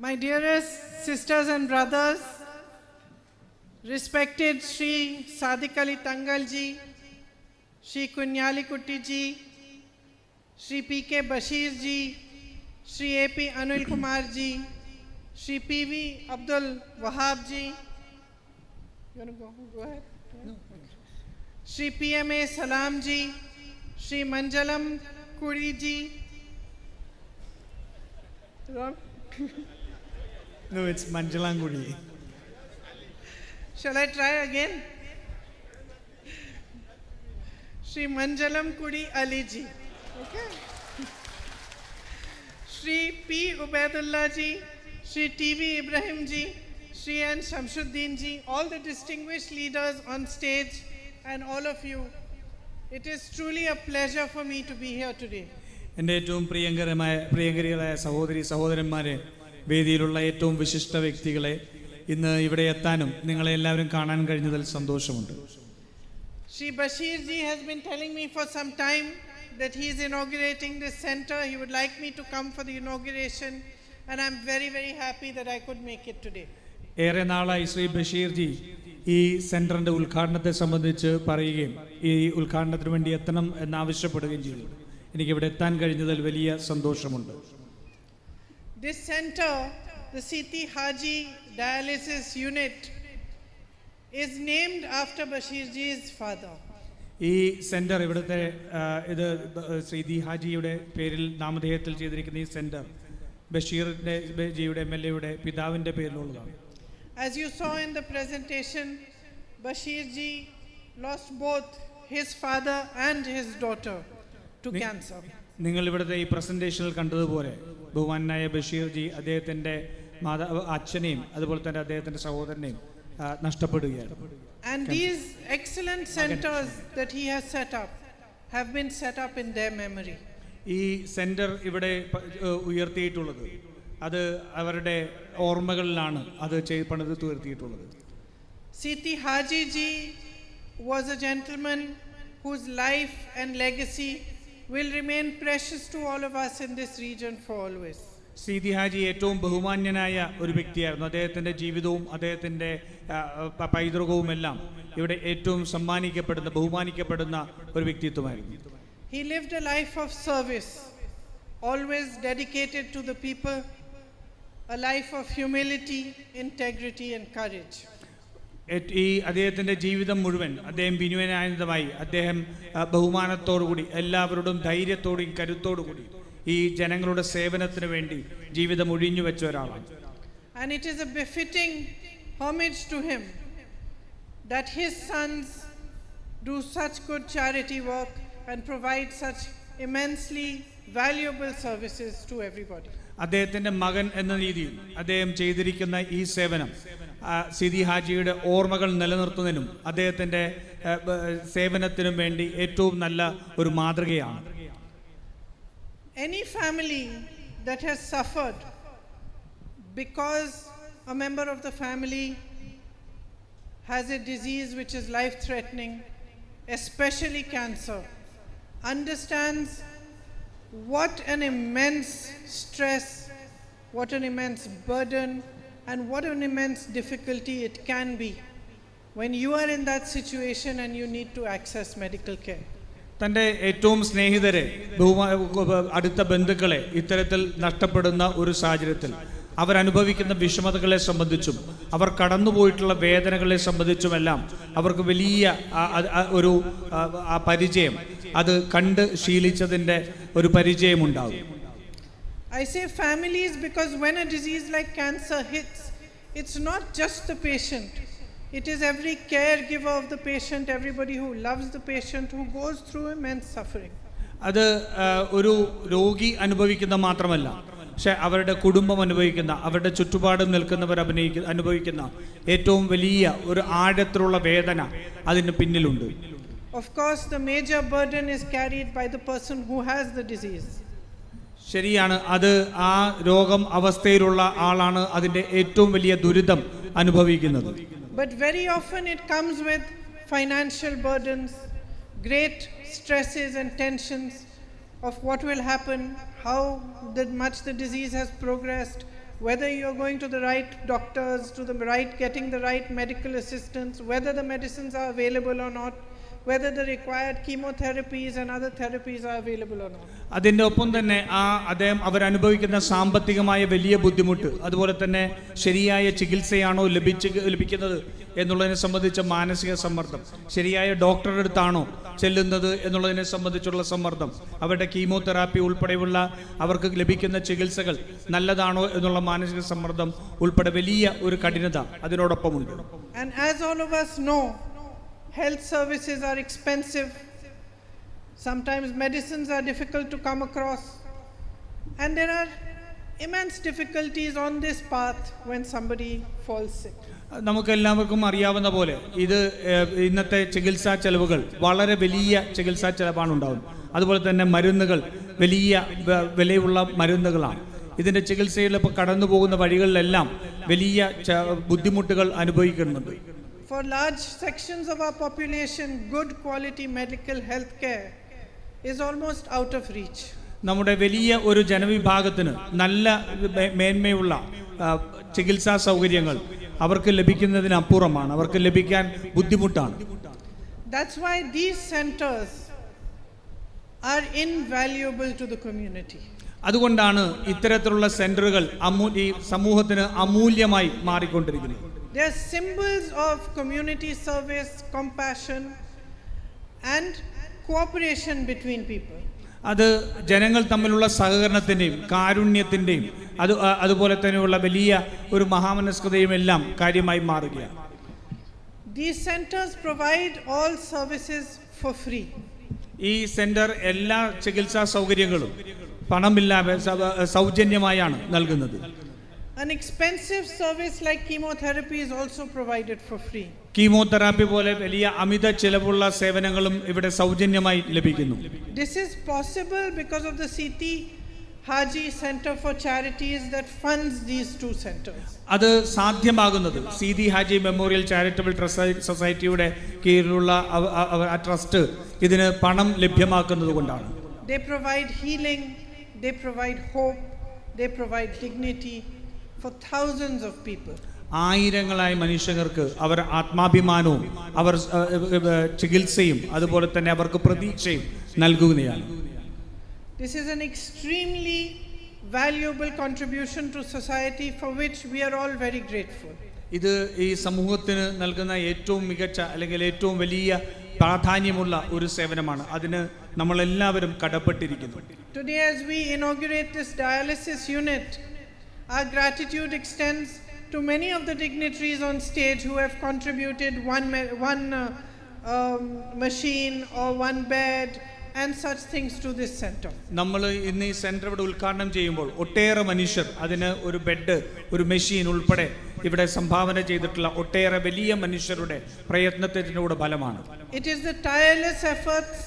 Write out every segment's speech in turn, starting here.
My dearest sisters and brothers, respected Sri Sadiq Ali Tangal ji, Sri Kunyali Kutti ji, Sri P.K. Bashir ji, Sri A.P. Anil Kumar ji, Sri P.V. Abdul Wahab ji. You want to go? Go ahead. No. Sri P.M.A. Salam ji, Sri Manjalam Kuri ji. Wrong? No, it's Manjalangudi. Shall I try again? Sri Manjalam Kudi Ali ji. Okay. Sri P. Ubaidullah ji, Sri T.V. Ibrahim ji, Sri N. Shamsuddin ji, all the distinguished leaders on stage, and all of you. It is truly a pleasure for me to be here today. എൻ്റെ ഏറ്റവും പ്രിയങ്കരികളായ സഹോദരന്മാരെ, വേദിയിലുള്ള ഏറ്റവും വിശിഷ്ട വ്യക്തികളെ, ഇന്ന് ഇവിടെ എത്താനും നിങ്ങളെ എല്ലാവരും കാണാൻ കഴിഞ്ഞതിൽ സന്തോഷമുണ്ട്. Sri Bashir ji has been telling me for some time that he is inaugurating this center. He would like me to come for the inauguration, and I'm very, very happy that I could make it today. ഏറെ നാളായി Shri Basheer G ഈ സെന്ററിന്റെ ഉദ്ഘാടനത്തെ സംബന്ധിച്ച് പറയുകയും ഈ ഉദ്ഘാടനത്തിന് വേണ്ടി എത്തണം എന്നാവശ്യപ്പെടുകയും ചെയ്തു. എനിക്ക് ഇവിടെ എത്താൻ കഴിഞ്ഞതിൽ വലിയ സന്തോഷമുണ്ട്. This center, the Siti Haji Dialysis Unit, is named after Bashir ji's father. ഈ സെന്റർ ഇവിടുത്തെ ഇത് സീതി ഹാജിയുടെ പേരിൽ നാമധേയത്തിൽ ചെയ്തിരിക്കുന്ന ഈ സെന്റർ ബഷീറിന്റെ ജിയുടെ MLA പിതാവിന്റെ പേരിലുള്ളതാണ്. As you saw in the presentation, Bashir ji lost both his father and his daughter to cancer. നിങ്ങൾ ഇവിടുത്തെ ഈ പ്രസന്റേഷനിൽ കണ്ടതുപോലെ ബഹുമാനായ ബഷീർ ജി അദ്ദേഹത്തിന്റെ അച്ഛനെയും അതുപോലെ തന്നെ അദ്ദേഹത്തിന്റെ സഹോദരനെയും നഷ്ടപ്പെടുകയാണ്. And these excellent centers that he has set up have been set up in their memory. ഈ സെന്റർ ഇവിടെ ഉയർത്തിയിട്ടുള്ളത് അത് അവരുടെ ഓർമ്മകളിലാണ് അത് പണിത് തീർത്തിയിട്ടുള്ളത്. Siti Haji ji was a gentleman whose life and legacy will remain precious to all of us in this region for always. Seethi Haji ഏറ്റവും ബഹുമാന്യനായ ഒരു വ്യക്തിയായിരുന്നു. അദ്ദേഹത്തിന്റെ ജീവിതവും അദ്ദേഹത്തിന്റെ പൈതൃകവും എല്ലാം ഇവിടെ ഏറ്റവും ബഹുമാനിക്കപ്പെടുന്ന ഒരു വ്യക്തിത്വമായിരുന്നു. He lived a life of service, always dedicated to the people, a life of humility, integrity and courage. ഈ അദ്ദേഹത്തിന്റെ ജീവിതം മുഴുവൻ അദ്ദേഹം വിനയാനന്ദമായി അദ്ദേഹം ബഹുമാനത്തോടുകൂടി എല്ലാവരോടും ധൈര്യത്തോടും കരുത്തോടുകൂടി ഈ ജനങ്ങളുടെ സേവനത്തിന് വേണ്ടി ജീവിതം ഒഴിഞ്ഞു വെച്ച ഒരാളാണ്. And it is a befitting homage to him that his sons do such good charity work and provide such immensely valuable services to everybody. അദ്ദേഹത്തിന്റെ മകൻ എന്ന രീതിയിൽ അദ്ദേഹം ചെയ്തിരിക്കുന്ന ഈ സേവനം സീതി ഹാജിയുടെ ഓർമ്മകൾ നിലനിർത്തുന്നതിനും അദ്ദേഹത്തിന്റെ സേവനത്തിനും വേണ്ടി ഏറ്റവും നല്ല ഒരു മാതൃകയാണ്. Any family that has suffered because a member of the family has a disease which is life-threatening, especially cancer, understands what an immense stress, what an immense burden, and what an immense difficulty it can be when you are in that situation and you need to access medical care. തൻ്റെ ഏറ്റവും സ്നേഹിതരെ അടുത്ത ബന്ധുക്കളെ ഇത്തരത്തിൽ നഷ്ടപ്പെടുന്ന ഒരു സാഹചര്യത്തിൽ അവരനുഭവിക്കുന്ന വിഷമതകളെ സംബന്ധിച്ചും അവർ കടന്നുപോയിട്ടുള്ള വേദനകളെ സംബന്ധിച്ചുമെല്ലാം അവർക്ക് വലിയ ഒരു പരിചയം അത് കണ്ട് ശീലിച്ചതിൻ്റെ ഒരു പരിചയമുണ്ടാകും. I say families because when a disease like cancer hits, it's not just the patient. It is every caregiver of the patient, everybody who loves the patient, who goes through immense suffering. അത് ഒരു രോഗി അനുഭവിക്കുന്ന മാത്രമല്ല, പക്ഷെ അവരുടെ കുടുംബം അനുഭവിക്കുന്ന, അവരുടെ ചുറ്റുപാടും നിൽക്കുന്നവർ അനുഭവിക്കുന്ന ഏറ്റവും വലിയ ഒരു ആഴത്തിലുള്ള വേദന അതിന് പിന്നിലുണ്ട്. Of course, the major burden is carried by the person who has the disease. ശരിയാണ്, അത് ആ രോഗം അവസ്ഥയിലുള്ള ആളാണ് അതിന്റെ ഏറ്റവും വലിയ ദുരിതം അനുഭവിക്കുന്നത്. But very often it comes with financial burdens, great stresses and tensions of what will happen, how much the disease has progressed, whether you're going to the right doctors, to the right, getting the right medical assistance, whether the medicines are available or not, whether the required chemotherapies and other therapies are available or not. അതിൻ്റെ ഒപ്പം തന്നെ അദ്ദേഹം അവരനുഭവിക്കുന്ന സാമ്പത്തികമായ വലിയ ബുദ്ധിമുട്ട്, അതുപോലെ തന്നെ ശരിയായ ചികിത്സയാണോ ലഭിക്കുന്നത് എന്നുള്ളതിനെ സംബന്ധിച്ച മാനസിക സമ്മർദ്ദം, ശരിയായ ഡോക്ടറുടെ അടുത്താണോ ചെല്ലുന്നത് എന്നുള്ളതിനെ സംബന്ധിച്ചുള്ള സമ്മർദ്ദം, അവരുടെ കീമോതെറാപ്പി ഉൾപ്പെടെയുള്ള അവർക്ക് ലഭിക്കുന്ന ചികിത്സകൾ നല്ലതാണോ എന്നുള്ള മാനസിക സമ്മർദ്ദം ഉൾപ്പെടെ വലിയ ഒരു കഠിനത അതിനോടൊപ്പമുണ്ട്. And as all of us know, health services are expensive. Sometimes medicines are difficult to come across. And there are immense difficulties on this path when somebody falls sick. നമുക്കെല്ലാവർക്കും അറിയാവുന്ന പോലെ ഇത് ഇന്നത്തെ ചികിത്സാ ചെലവുകൾ വളരെ വലിയ ചികിത്സാ ചെലവാണ് ഉണ്ടാകുന്നത്. അതുപോലെ തന്നെ മരുന്നുകൾ വലിയ വിലയുള്ള മരുന്നുകളാണ്. ഇതിൻ്റെ ചികിത്സയിൽ ഇപ്പോൾ കടന്നു പോകുന്ന വഴികളിലെല്ലാം വലിയ ബുദ്ധിമുട്ടുകൾ അനുഭവിക്കുന്നുണ്ട്. For large sections of our population, good quality medical health care is almost out of reach. നമ്മുടെ വലിയ ഒരു ജനവിഭാഗത്തിന് നല്ല മേന്മയുള്ള ചികിത്സാ സൗകര്യങ്ങൾ അവർക്ക് ലഭിക്കുന്നതിനപ്പുറമാണ്, അവർക്ക് ലഭിക്കാൻ ബുദ്ധിമുട്ടാണ്. That's why these centers are invaluable to the community. അതുകൊണ്ടാണ് ഇത്തരത്തിലുള്ള സെന്ററുകൾ ഈ സമൂഹത്തിന് അമൂല്യമായി മാറിക്കൊണ്ടിരിക്കുന്നത്. They are symbols of community service, compassion and cooperation between people. അത് ജനങ്ങൾ തമ്മിലുള്ള സഹകരണത്തിൻ്റെയും കാരുണ്യത്തിൻ്റെയും അതുപോലെ തന്നെയുള്ള വലിയ ഒരു മഹാമനസ്കതയും എല്ലാം കാര്യമായി മാറുകയാണ്. These centers provide all services for free. ഈ സെന്റർ എല്ലാ ചികിത്സാ സൗകര്യങ്ങളും പണമില്ലാതെ സൗജന്യമായാണ് നൽകുന്നത്. An expensive service like chemotherapy is also provided for free. Chemotherapy പോലെ വലിയ അമിത ചിലവുള്ള സേവനങ്ങളും ഇവിടെ സൗജന്യമായി ലഭിക്കുന്നു. This is possible because of the CT Haji Center for Charities that funds these two centers. അത് സാധ്യമാകുന്നത് സീതി ഹാജി മെമ്മോറിയൽ ചാരിറ്റബിൾ സൊസൈറ്റിയുടെ കീഴിലുള്ള ആ ട്രസ്റ്റ് ഇതിന് പണം ലഭ്യമാക്കുന്നത് കൊണ്ടാണ്. They provide healing, they provide hope, they provide dignity for thousands of people. ആയിരങ്ങളായ മനുഷ്യർക്ക് അവർ ആത്മാഭിമാനവും അവർ ചികിത്സയും അതുപോലെ തന്നെ അവർക്ക് പ്രതീക്ഷയും നൽകുകയാണ്. This is an extremely valuable contribution to society for which we are all very grateful. ഇത് ഈ സമൂഹത്തിന് നൽകുന്ന ഏറ്റവും മികച്ച അല്ലെങ്കിൽ ഏറ്റവും വലിയ പ്രാധാന്യമുള്ള ഒരു സേവനമാണ്. അതിന് നമ്മളെല്ലാവരും കടപ്പെട്ടിരിക്കുന്നു. Today as we inaugurate this dialysis unit, our gratitude extends to many of the dignitaries on stage who have contributed one machine or one bed and such things to this center. നമ്മൾ ഇന്ന് ഈ centre ഇവിടെ ഉദ്ഘാടനം ചെയ്യുമ്പോൾ ഒട്ടേറെ മനുഷ്യർ അതിന് ഒരു ബെഡ്, ഒരു മെഷീൻ ഉൾപ്പെടെ ഇവിടെ സംഭാവന ചെയ്തിട്ടുള്ള ഒട്ടേറെ വലിയ മനുഷ്യരുടെ പ്രയത്നത്തിനൂടെ ഫലമാണ്. It is the tireless efforts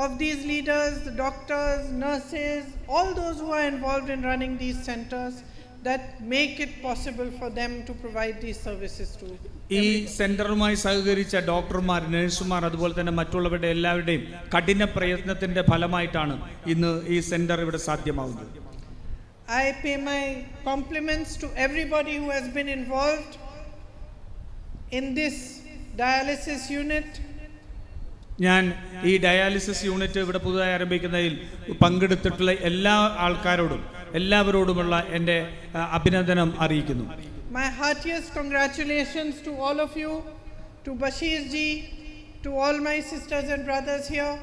of these leaders, the doctors, nurses, all those who are involved in running these centers that make it possible for them to provide these services to ഈ സെന്ററുമായി സഹകരിച്ച ഡോക്ടർമാർ, നഴ്സുമാർ, അതുപോലെ തന്നെ മറ്റുള്ളവരുടെ എല്ലാവരുടെയും കഠിന പ്രയത്നത്തിന്റെ ഫലമായിട്ടാണ് ഇന്ന് ഈ സെന്റർ ഇവിടെ സാധ്യമാവുന്നത്. I pay my compliments to everybody who has been involved in this dialysis unit. ഞാൻ ഈ ഡയാലിസിസ് യൂണിറ്റ് ഇവിടെ പുതുതായി ആരംഭിക്കുന്നതിൽ പങ്കെടുത്തിട്ടുള്ള എല്ലാ ആൾക്കാരോടും എല്ലാവരോടുമുള്ള എൻ്റെ അഭിനന്ദനം അറിയിക്കുന്നു. My heartiest congratulations to all of you, to Bashir ji, to all my sisters and brothers here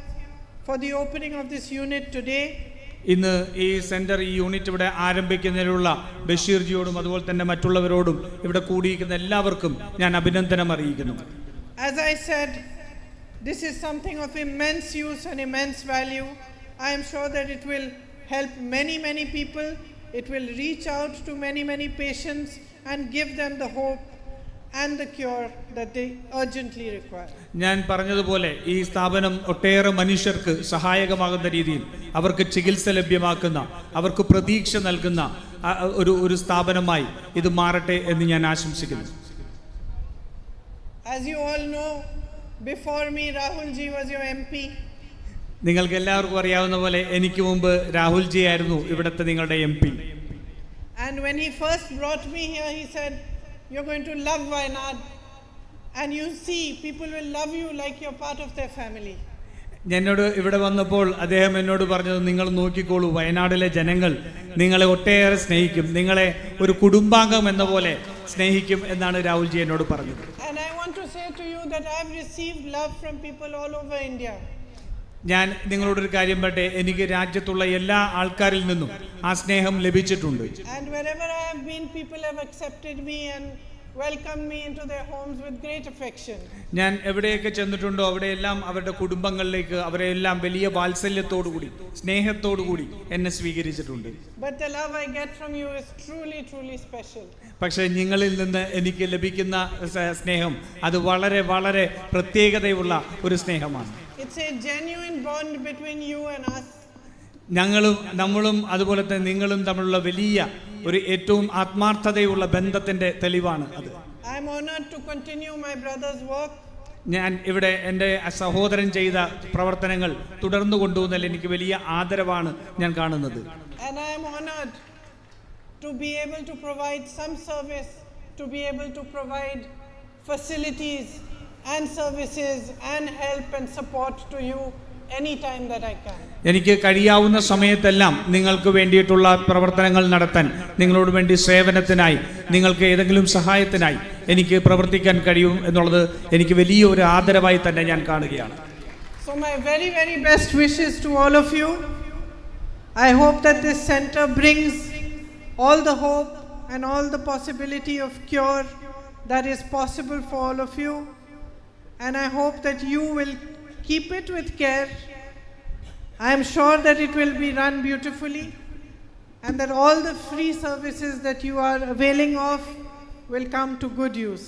for the opening of this unit today. ഇന്ന് ഈ സെന്റർ, ഈ യൂണിറ്റ് ഇവിടെ ആരംഭിക്കുന്നതിനുള്ള ബഷീർ ജിയോടും അതുപോലെ തന്നെ മറ്റുള്ളവരോടും ഇവിടെ കൂടിയിരിക്കുന്ന എല്ലാവർക്കും ഞാൻ അഭിനന്ദനം അറിയിക്കുന്നു. As I said, this is something of immense use and immense value. I am sure that it will help many people. It will reach out to many patients and give them the hope and the cure that they urgently require. ഞാൻ പറഞ്ഞതുപോലെ ഈ സ്ഥാപനം ഒട്ടേറെ മനുഷ്യർക്ക് സഹായകമാകുന്ന രീതിയിൽ അവർക്ക് ചികിത്സ ലഭ്യമാക്കുന്ന, അവർക്ക് പ്രതീക്ഷ നൽകുന്ന ഒരു സ്ഥാപനമായി ഇത് മാറട്ടെ എന്ന് ഞാൻ ആശംസിക്കുന്നു. As you all know, before me Rahul ji was your MP. നിങ്ങൾക്ക് എല്ലാവർക്കും അറിയാവുന്ന പോലെ എനിക്ക് മുമ്പ് രാഹുൽ ജി ആയിരുന്നു ഇവിടുത്തെ നിങ്ങളുടെ MP. And when he first brought me here, he said, "You're going to love Wayanad, and you see, people will love you like you're part of their family." എന്നോട് ഇവിടെ വന്നപ്പോൾ അദ്ദേഹം എന്നോട് പറഞ്ഞത്, നിങ്ങൾ നോക്കിക്കോളൂ, വയനാട്ടിലെ ജനങ്ങൾ നിങ്ങളെ ഒട്ടേറെ സ്നേഹിക്കും, നിങ്ങളെ ഒരു കുടുംബാംഗം എന്ന പോലെ സ്നേഹിക്കും എന്നാണ് രാഹുൽജി എന്നോട് പറഞ്ഞത്. And I want to say to you that I have received love from people all over India. ഞാൻ നിങ്ങളോടൊരു കാര്യം പറയട്ടെ, എനിക്ക് രാജ്യത്തുള്ള എല്ലാ ആൾക്കാരിൽ നിന്നും ആ സ്നേഹം ലഭിച്ചിട്ടുണ്ട്. And wherever I have been, people have accepted me and welcomed me into their homes with great affection. ഞാൻ എവിടെയൊക്കെ ചെന്നിട്ടുണ്ടോ അവിടെയെല്ലാം അവരുടെ കുടുംബങ്ങളിലേക്ക് അവരെല്ലാം വലിയ വാത്സല്യത്തോടുകൂടി സ്നേഹത്തോടുകൂടി എന്നെ സ്വീകരിച്ചിട്ടുണ്ട്. But the love I get from you is truly, truly special. പക്ഷേ നിങ്ങളിൽ നിന്ന് എനിക്ക് ലഭിക്കുന്ന സ്നേഹം അത് വളരെ വളരെ പ്രത്യേകതയുള്ള ഒരു സ്നേഹമാണ്. It's a genuine bond between you and us. നമ്മളും അതുപോലെ തന്നെ നിങ്ങളും തമ്മിലുള്ള വലിയ ഒരു ഏറ്റവും ആത്മാർത്ഥതയുള്ള ബന്ധത്തിന്റെ തെളിവാണ് അത്. I am honored to continue my brother's work. ഞാൻ ഇവിടെ എൻ്റെ സഹോദരൻ ചെയ്ത പ്രവർത്തനങ്ങൾ തുടർന്നു കൊണ്ടുപോകുന്നതിൽ എനിക്ക് വലിയ ആദരവാണ് ഞാൻ കാണുന്നത്. And I am honored to be able to provide some service, to be able to provide facilities and services and help and support to you anytime that I can. എനിക്ക് കഴിയാവുന്ന സമയത്തെല്ലാം നിങ്ങൾക്ക് വേണ്ടിയിട്ടുള്ള പ്രവർത്തനങ്ങൾ നടത്താൻ, നിങ്ങളോട് വേണ്ടി സേവനത്തിനായി, നിങ്ങൾക്ക് ഏതെങ്കിലും സഹായത്തിനായി എനിക്ക് പ്രവർത്തിക്കാൻ കഴിയും എന്നുള്ളത് എനിക്ക് വലിയ ഒരു ആദരവായി തന്നെ ഞാൻ കാണുകയാണ്. So my very, very best wishes to all of you. I hope that this center brings all the hope and all the possibility of cure that is possible for all of you. And I hope that you will keep it with care. I am sure that it will be run beautifully and that all the free services that you are availing of will come to good use.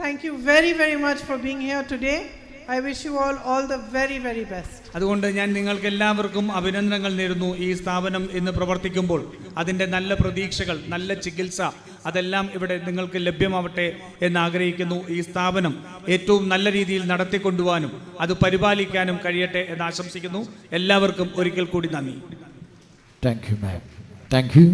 Thank you very, very much for being here today. I wish you all the very, very best. അതുകൊണ്ട് ഞാൻ നിങ്ങൾക്ക് എല്ലാവർക്കും അഭിനന്ദനങ്ങൾ നേരുന്നു. ഈ സ്ഥാപനം ഇന്ന് പ്രവർത്തിക്കുമ്പോൾ അതിൻ്റെ നല്ല പ്രതീക്ഷകൾ, നല്ല ചികിത്സ അതെല്ലാം ഇവിടെ നിങ്ങൾക്ക് ലഭ്യമാവട്ടെ എന്ന് ആഗ്രഹിക്കുന്നു. ഈ സ്ഥാപനം ഏറ്റവും നല്ല രീതിയിൽ നടത്തിക്കൊണ്ടുപോകാനും അത് പരിപാലിക്കാനും കഴിയട്ടെ എന്ന് ആശംസിക്കുന്നു. എല്ലാവർക്കും ഒരിക്കൽ കൂടി നന്ദി. Thank you, ma'am. Thank you.